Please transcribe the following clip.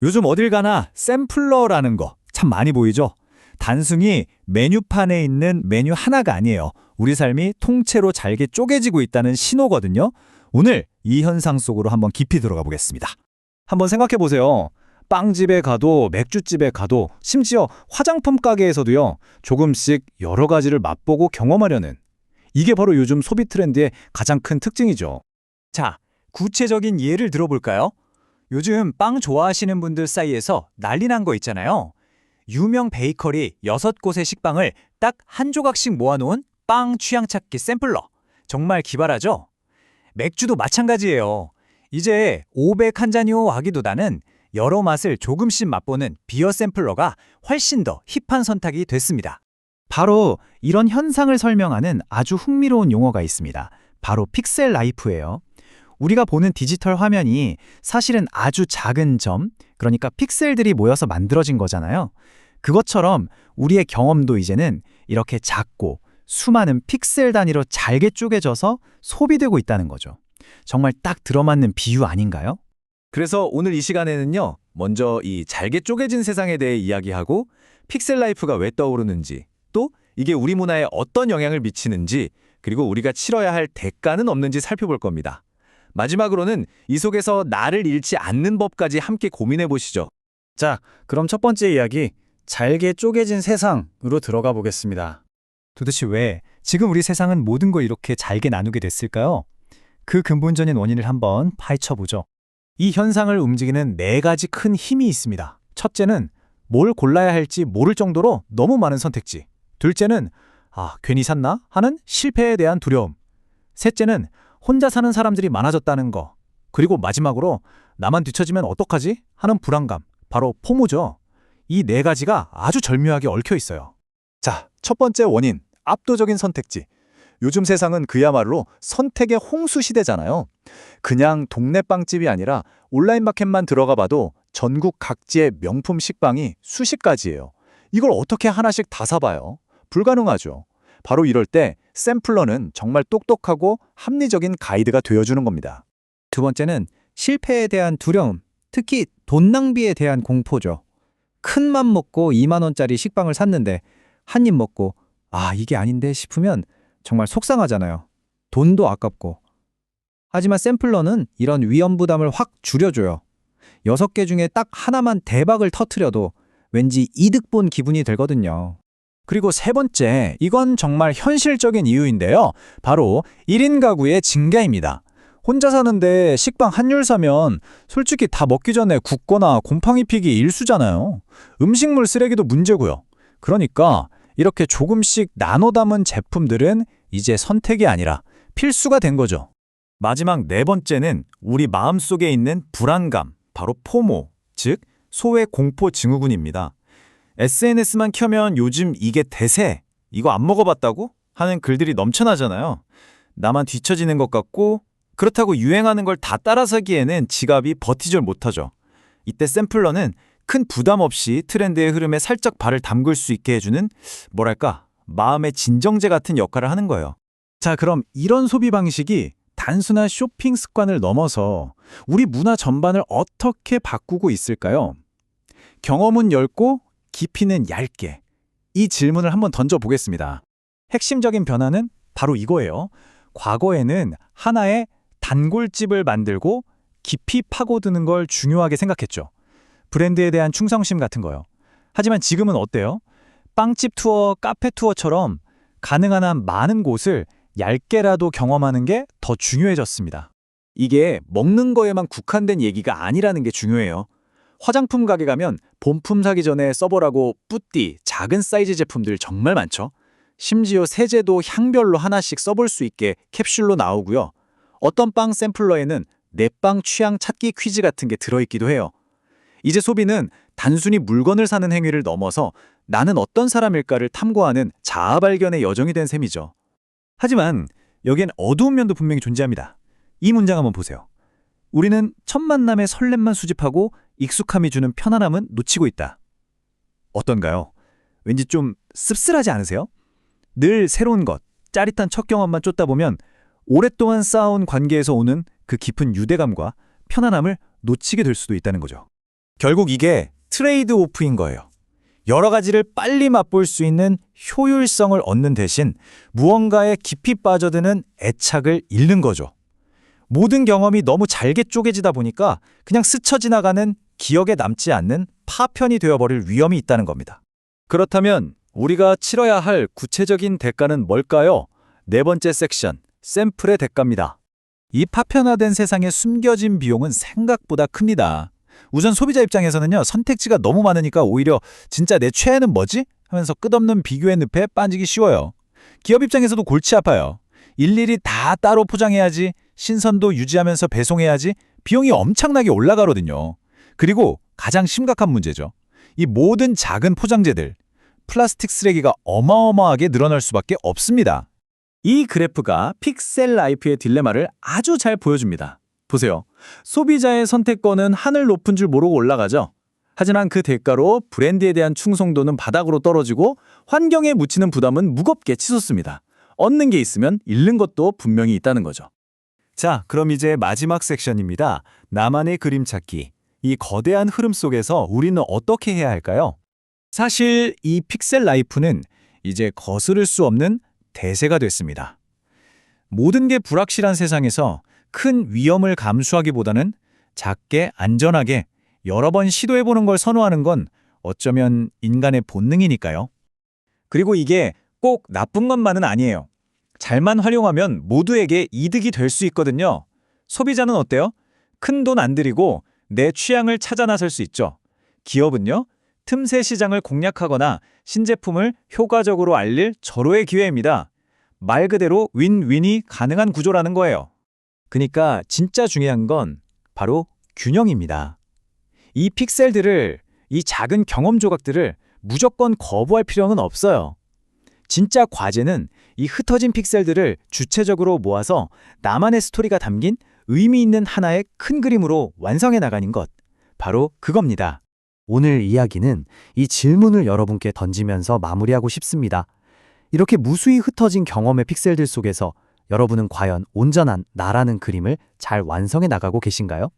요즘 어딜 가나 샘플러라는 거 참 많이 보이죠? 단순히 메뉴판에 있는 메뉴 하나가 아니에요. 우리 삶이 통째로 잘게 쪼개지고 있다는 신호거든요. 오늘 이 현상 속으로 한번 깊이 들어가 보겠습니다. 한번 생각해 보세요. 빵집에 가도 맥주집에 가도 심지어 화장품 가게에서도요. 조금씩 여러 가지를 맛보고 경험하려는 이게 바로 요즘 소비 트렌드의 가장 큰 특징이죠. 자, 구체적인 예를 들어볼까요? 요즘 빵 좋아하시는 분들 사이에서 난리 난 거 있잖아요. 유명 베이커리 6곳의 식빵을 딱 한 조각씩 모아놓은 빵 취향 찾기 샘플러. 정말 기발하죠? 맥주도 마찬가지예요. 이제 500 한 잔요 하기보다는 여러 맛을 조금씩 맛보는 비어 샘플러가 훨씬 더 힙한 선택이 됐습니다. 바로 이런 현상을 설명하는 아주 흥미로운 용어가 있습니다. 바로 픽셀 라이프예요. 우리가 보는 디지털 화면이 사실은 아주 작은 점, 그러니까 픽셀들이 모여서 만들어진 거잖아요. 그것처럼 우리의 경험도 이제는 이렇게 작고 수많은 픽셀 단위로 잘게 쪼개져서 소비되고 있다는 거죠. 정말 딱 들어맞는 비유 아닌가요? 그래서 오늘 이 시간에는요, 먼저 이 잘게 쪼개진 세상에 대해 이야기하고 픽셀 라이프가 왜 떠오르는지, 또 이게 우리 문화에 어떤 영향을 미치는지, 그리고 우리가 치러야 할 대가는 없는지 살펴볼 겁니다. 마지막으로는 이 속에서 나를 잃지 않는 법까지 함께 고민해 보시죠. 자, 그럼 첫 번째 이야기, 잘게 쪼개진 세상으로 들어가 보겠습니다. 도대체 왜 지금 우리 세상은 모든 걸 이렇게 잘게 나누게 됐을까요? 그 근본적인 원인을 한번 파헤쳐 보죠. 이 현상을 움직이는 4가지 큰 힘이 있습니다. 첫째는 뭘 골라야 할지 모를 정도로 너무 많은 선택지. 둘째는 괜히 샀나? 하는 실패에 대한 두려움. 셋째는 혼자 사는 사람들이 많아졌다는 거. 그리고 마지막으로 나만 뒤처지면 어떡하지? 하는 불안감. 바로 포모죠. 이 4가지가 아주 절묘하게 얽혀 있어요. 자, 첫 번째 원인, 압도적인 선택지. 요즘 세상은 그야말로 선택의 홍수 시대잖아요. 그냥 동네 빵집이 아니라 온라인 마켓만 들어가 봐도 전국 각지의 명품 식빵이 수십 가지예요. 이걸 어떻게 하나씩 다 사봐요? 불가능하죠. 바로 이럴 때 샘플러는 정말 똑똑하고 합리적인 가이드가 되어주는 겁니다. 두 번째는 실패에 대한 두려움, 특히 돈 낭비에 대한 공포죠. 큰 맘 먹고 2만 원짜리 식빵을 샀는데 한 입 먹고 이게 아닌데 싶으면 정말 속상하잖아요. 돈도 아깝고. 하지만 샘플러는 이런 위험 부담을 확 줄여줘요. 6개 중에 딱 하나만 대박을 터트려도 왠지 이득 본 기분이 들거든요. 그리고 세 번째, 이건 정말 현실적인 이유인데요. 바로 1인 가구의 증가입니다. 혼자 사는데 식빵 한 줄 사면 솔직히 다 먹기 전에 굽거나 곰팡이 피기 일수잖아요. 음식물 쓰레기도 문제고요. 그러니까 이렇게 조금씩 나눠 담은 제품들은 이제 선택이 아니라 필수가 된 거죠. 마지막 4번째는 우리 마음속에 있는 불안감, 바로 포모, 즉 소외 공포 증후군입니다. SNS만 켜면 요즘 이게 대세, 이거 안 먹어봤다고? 하는 글들이 넘쳐나잖아요. 나만 뒤처지는 것 같고 그렇다고 유행하는 걸 다 따라서기에는 지갑이 버티질 못하죠. 이때 샘플러는 큰 부담 없이 트렌드의 흐름에 살짝 발을 담글 수 있게 해주는 마음의 진정제 같은 역할을 하는 거예요. 자, 그럼 이런 소비 방식이 단순한 쇼핑 습관을 넘어서 우리 문화 전반을 어떻게 바꾸고 있을까요? 경험은 넓고 깊이는 얇게. 이 질문을 한번 던져보겠습니다. 핵심적인 변화는 바로 이거예요. 과거에는 하나의 단골집을 만들고 깊이 파고드는 걸 중요하게 생각했죠. 브랜드에 대한 충성심 같은 거요. 하지만 지금은 어때요? 빵집 투어, 카페 투어처럼 가능한 한 많은 곳을 얇게라도 경험하는 게 더 중요해졌습니다. 이게 먹는 거에만 국한된 얘기가 아니라는 게 중요해요. 화장품 가게 가면 본품 사기 전에 써보라고 뿌띠, 작은 사이즈 제품들 정말 많죠. 심지어 세제도 향별로 하나씩 써볼 수 있게 캡슐로 나오고요. 어떤 빵 샘플러에는 내 빵 취향 찾기 퀴즈 같은 게 들어있기도 해요. 이제 소비는 단순히 물건을 사는 행위를 넘어서 나는 어떤 사람일까를 탐구하는 자아 발견의 여정이 된 셈이죠. 하지만 여기엔 어두운 면도 분명히 존재합니다. 이 문장 한번 보세요. 우리는 첫 만남의 설렘만 수집하고 익숙함이 주는 편안함은 놓치고 있다. 어떤가요? 왠지 좀 씁쓸하지 않으세요? 늘 새로운 것, 짜릿한 첫 경험만 쫓다 보면 오랫동안 쌓아온 관계에서 오는 그 깊은 유대감과 편안함을 놓치게 될 수도 있다는 거죠. 결국 이게 트레이드 오프인 거예요. 여러 가지를 빨리 맛볼 수 있는 효율성을 얻는 대신 무언가에 깊이 빠져드는 애착을 잃는 거죠. 모든 경험이 너무 잘게 쪼개지다 보니까 그냥 스쳐 지나가는 기억에 남지 않는 파편이 되어버릴 위험이 있다는 겁니다. 그렇다면 우리가 치러야 할 구체적인 대가는 뭘까요? 네 번째 섹션, 샘플의 대가입니다. 이 파편화된 세상에 숨겨진 비용은 생각보다 큽니다. 우선 소비자 입장에서는요, 선택지가 너무 많으니까 오히려 진짜 내 최애는 뭐지? 하면서 끝없는 비교의 늪에 빠지기 쉬워요. 기업 입장에서도 골치 아파요. 일일이 다 따로 포장해야지, 신선도 유지하면서 배송해야지, 비용이 엄청나게 올라가거든요. 그리고 가장 심각한 문제죠. 이 모든 작은 포장재들, 플라스틱 쓰레기가 어마어마하게 늘어날 수밖에 없습니다. 이 그래프가 픽셀 라이프의 딜레마를 아주 잘 보여줍니다. 보세요. 소비자의 선택권은 하늘 높은 줄 모르고 올라가죠. 하지만 그 대가로 브랜드에 대한 충성도는 바닥으로 떨어지고 환경에 묻히는 부담은 무겁게 치솟습니다. 얻는 게 있으면 잃는 것도 분명히 있다는 거죠. 자, 그럼 이제 마지막 섹션입니다. 나만의 그림 찾기. 이 거대한 흐름 속에서 우리는 어떻게 해야 할까요? 사실 이 픽셀 라이프는 이제 거스를 수 없는 대세가 됐습니다. 모든 게 불확실한 세상에서 큰 위험을 감수하기보다는 작게 안전하게 여러 번 시도해보는 걸 선호하는 건 어쩌면 인간의 본능이니까요. 그리고 이게 꼭 나쁜 것만은 아니에요. 잘만 활용하면 모두에게 이득이 될 수 있거든요. 소비자는 어때요? 큰 돈 안 들이고 내 취향을 찾아 나설 수 있죠. 기업은요? 틈새 시장을 공략하거나 신제품을 효과적으로 알릴 절호의 기회입니다. 말 그대로 윈윈이 가능한 구조라는 거예요. 그러니까 진짜 중요한 건 바로 균형입니다. 이 픽셀들을, 이 작은 경험 조각들을 무조건 거부할 필요는 없어요. 진짜 과제는 이 흩어진 픽셀들을 주체적으로 모아서 나만의 스토리가 담긴 의미 있는 하나의 큰 그림으로 완성해 나가는 것. 바로 그겁니다. 오늘 이야기는 이 질문을 여러분께 던지면서 마무리하고 싶습니다. 이렇게 무수히 흩어진 경험의 픽셀들 속에서 여러분은 과연 온전한 나라는 그림을 잘 완성해 나가고 계신가요?